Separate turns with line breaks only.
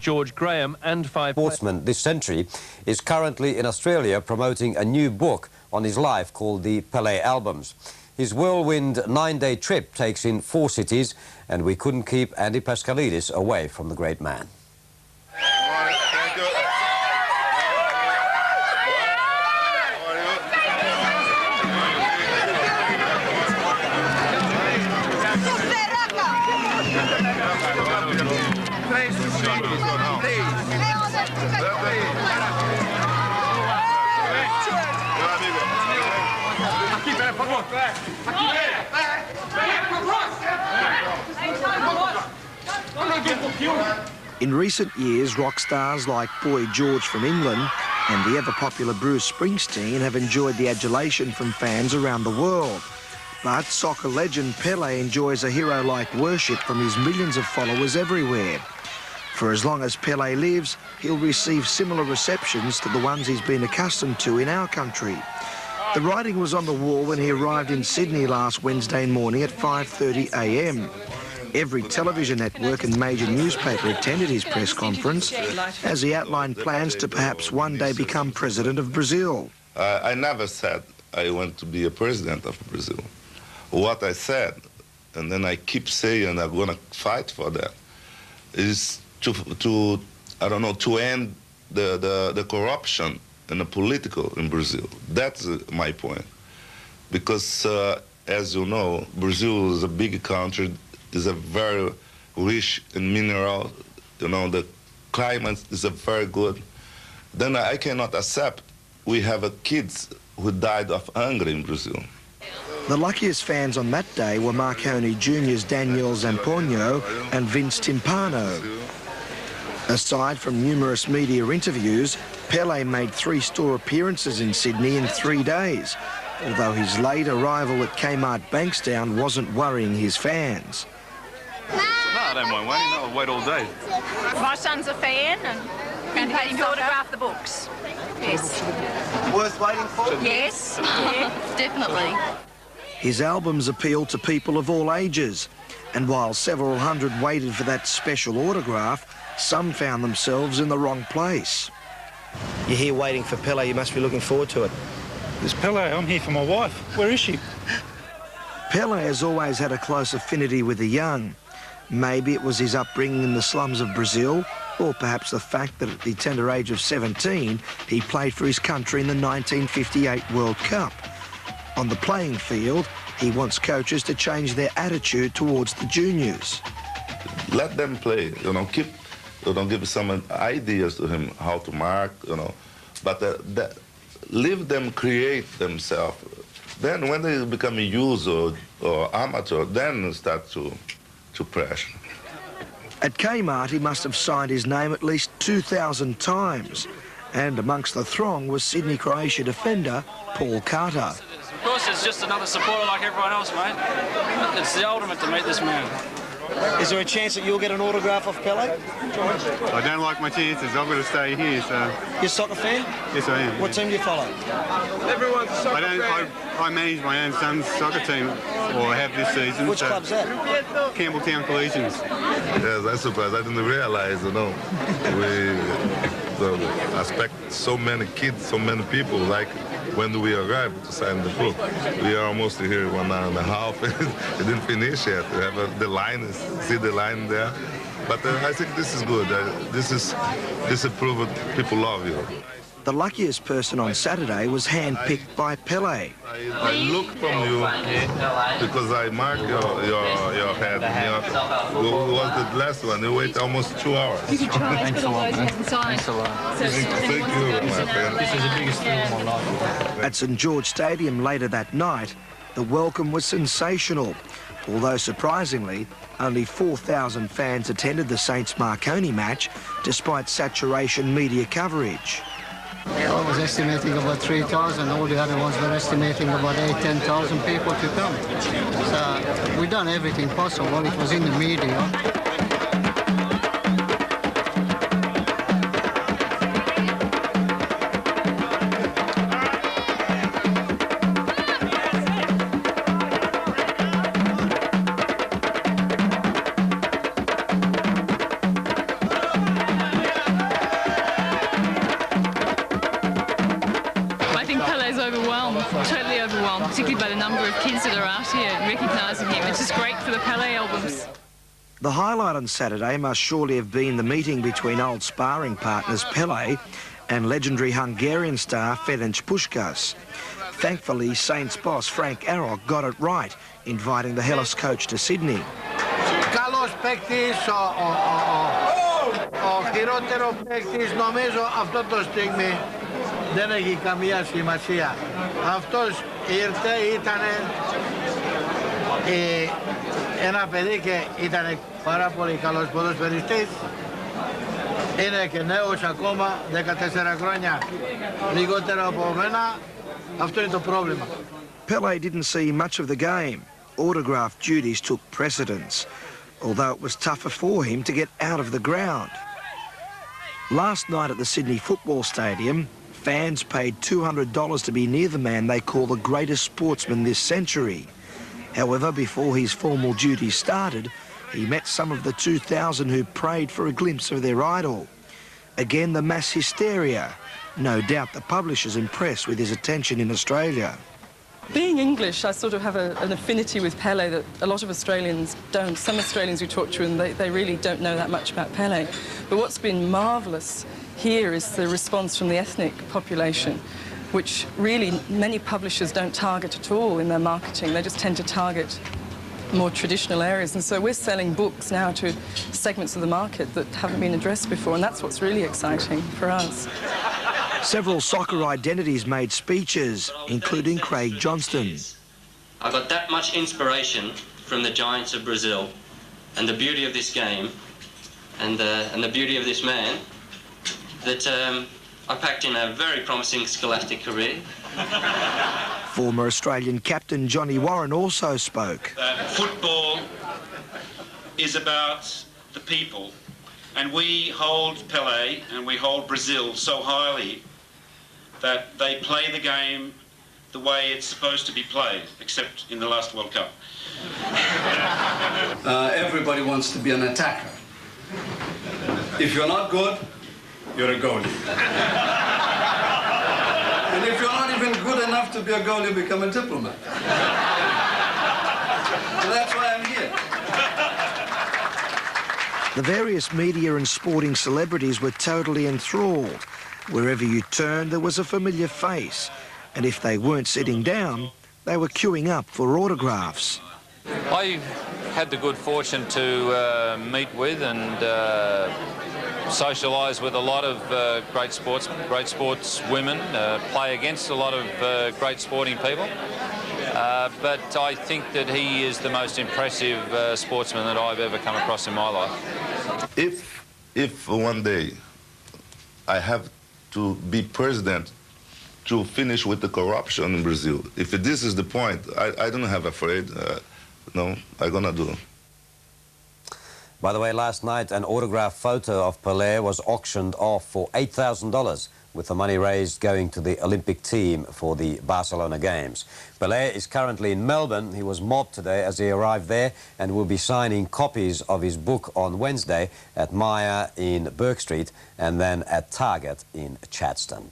George Graham and 5
sportsman this century is currently in Australia promoting a new book on his life called the Pele Albums. His whirlwind 9-day trip takes in 4 cities, and we couldn't keep Andy Paschalidis away from the great man.
In recent years, rock stars like Boy George from England and the ever-popular Bruce Springsteen have enjoyed the adulation from fans around the world. But soccer legend Pele enjoys a hero-like worship from his millions of followers everywhere. For as long as Pele lives, he'll receive similar receptions to the ones he's been accustomed to in our country. The writing was on the wall when he arrived in Sydney last Wednesday morning at 5:30 a.m. Every television network and major newspaper attended his press conference as he outlined plans to perhaps one day become president of Brazil.
I never said I want to be a president of Brazil. What I said, and then I keep saying I'm going to fight for that, is to end the corruption and the political in Brazil. That's my point. Because, as you know, Brazil is a big country, is a very rich in mineral, the climate is a very good. Then I cannot accept we have kids who died of hunger in Brazil.
The luckiest fans on that day were Marconi Jr.'s Daniel Zampoño and Vince Timpano. Aside from numerous media interviews, Pele made 3 store appearances in Sydney in 3 days, although his late arrival at Kmart Bankstown wasn't worrying his fans.
No, I don't mind waiting. I'll wait all day.
My son's a fan and he autographed the books. Yes.
Worth waiting for?
Yes, yeah, definitely.
His albums appeal to people of all ages, and while several hundred waited for that special autograph, some found themselves in the wrong place.
You're here waiting for Pele, you must be looking forward to it.
It's Pele, I'm here for my wife. Where is she?
Pele has always had a close affinity with the young. Maybe it was his upbringing in the slums of Brazil, or perhaps the fact that at the tender age of 17, he played for his country in the 1958 World Cup. On the playing field, he wants coaches to change their attitude towards the juniors.
Let them play, give some ideas to him how to mark, but leave them create themselves. Then when they become a user or amateur, then start to pressure.
At Kmart, he must have signed his name at least 2,000 times. And amongst the throng was Sydney Croatia defender Paul Carter.
Of course, it's just another supporter like everyone else, mate. It's the ultimate to meet this man.
Is there a chance that you'll get an autograph off Pele?
I don't like my chances. I've got to stay here, so...
You're a soccer fan?
Yes, I am.
What team do you follow?
Everyone's a soccer fan. I manage my own son's soccer team, or have this season.
Which club's that?
Campbelltown Collegians.
Yes, I'm surprised. I didn't realize, we expect so many kids, so many people, like when we arrived to sign the book. We are almost here 1 hour and a half. It didn't finish yet. We have the line, see the line there. But I think this is good. This is proof that people love you.
The luckiest person on Saturday was handpicked by Pele.
I look from you because I mark your head. Who was the last one? You wait almost 2 hours.
Thanks a lot, man. Thanks a lot.
Thank you, my friend.
This is the biggest thrill of my life.
At St George Stadium later that night, the welcome was sensational. Although surprisingly, only 4,000 fans attended the Saints Marconi match, despite saturation media coverage.
I was estimating about 3,000. All the other ones were estimating about 10,000 people to come. So we've done everything possible. It was in the media.
by the number of kids that are out here recognising him. It's just great for the Pele albums.
The highlight on Saturday must surely have been the meeting between old sparring partners Pele and legendary Hungarian star Ferenc Puskás. Thankfully, Saints boss Frank Arok got it right, inviting the Hellas coach to Sydney.
Καλός παίκτης, ο χειρότερο παίκτης, νομίζω αυτό το στιγμή δεν έχει καμία σημασία. Αυτός ήρθε, ήταν ένα παιδί και ήταν πάρα πολύ καλός ποδοσφαιριστής. Είναι και νέος ακόμα, 14 χρόνια, λιγότερο από μένα. Αυτό είναι το πρόβλημα.
Pele didn't see much of the game. Autograph duties took precedence, although it was tougher for him to get out of the ground. Last night at the Sydney Football Stadium, fans paid $200 to be near the man they call the greatest sportsman this century. However, before his formal duties started, he met some of the 2,000 who prayed for a glimpse of their idol. Again, the mass hysteria. No doubt the publisher's impressed with his attention in Australia.
Being English, I sort of have an affinity with Pele that a lot of Australians don't. Some Australians we talk to, and they really don't know that much about Pele. But what's been marvellous here is the response from the ethnic population, which really many publishers don't target at all in their marketing. They just tend to target more traditional areas. And so we're selling books now to segments of the market that haven't been addressed before, and that's what's really exciting for us.
Several soccer identities made speeches, including Craig Johnston.
I got that much inspiration from the giants of Brazil and the beauty of this game and the beauty of this man that I packed in a very promising scholastic career.
Former Australian captain Johnny Warren also spoke.
Football is about the people, and we hold Pele and we hold Brazil so highly that they play the game the way it's supposed to be played, except in the last World Cup.
Everybody wants to be an attacker. If you're not good, you're a goalie. And if you're not even good enough to be a goalie, you become a diplomat. And that's why I'm here.
The various media and sporting celebrities were totally enthralled. Wherever you turned, there was a familiar face. And if they weren't sitting down, they were queuing up for autographs.
I had the good fortune to meet with and socialise with a lot of great sportswomen, play against a lot of great sporting people. But I think that he is the most impressive sportsman that I've ever come across in my life.
If one day I have to be president to finish with the corruption in Brazil, if this is the point, I don't have afraid. No, I'm gonna do.
By the way, last night an autograph photo of Pele was auctioned off for $8,000, with the money raised going to the Olympic team for the Barcelona Games. Pele is currently in Melbourne. He was mobbed today as he arrived there and will be signing copies of his book on Wednesday at Myer in Bourke Street and then at Target in Chadston.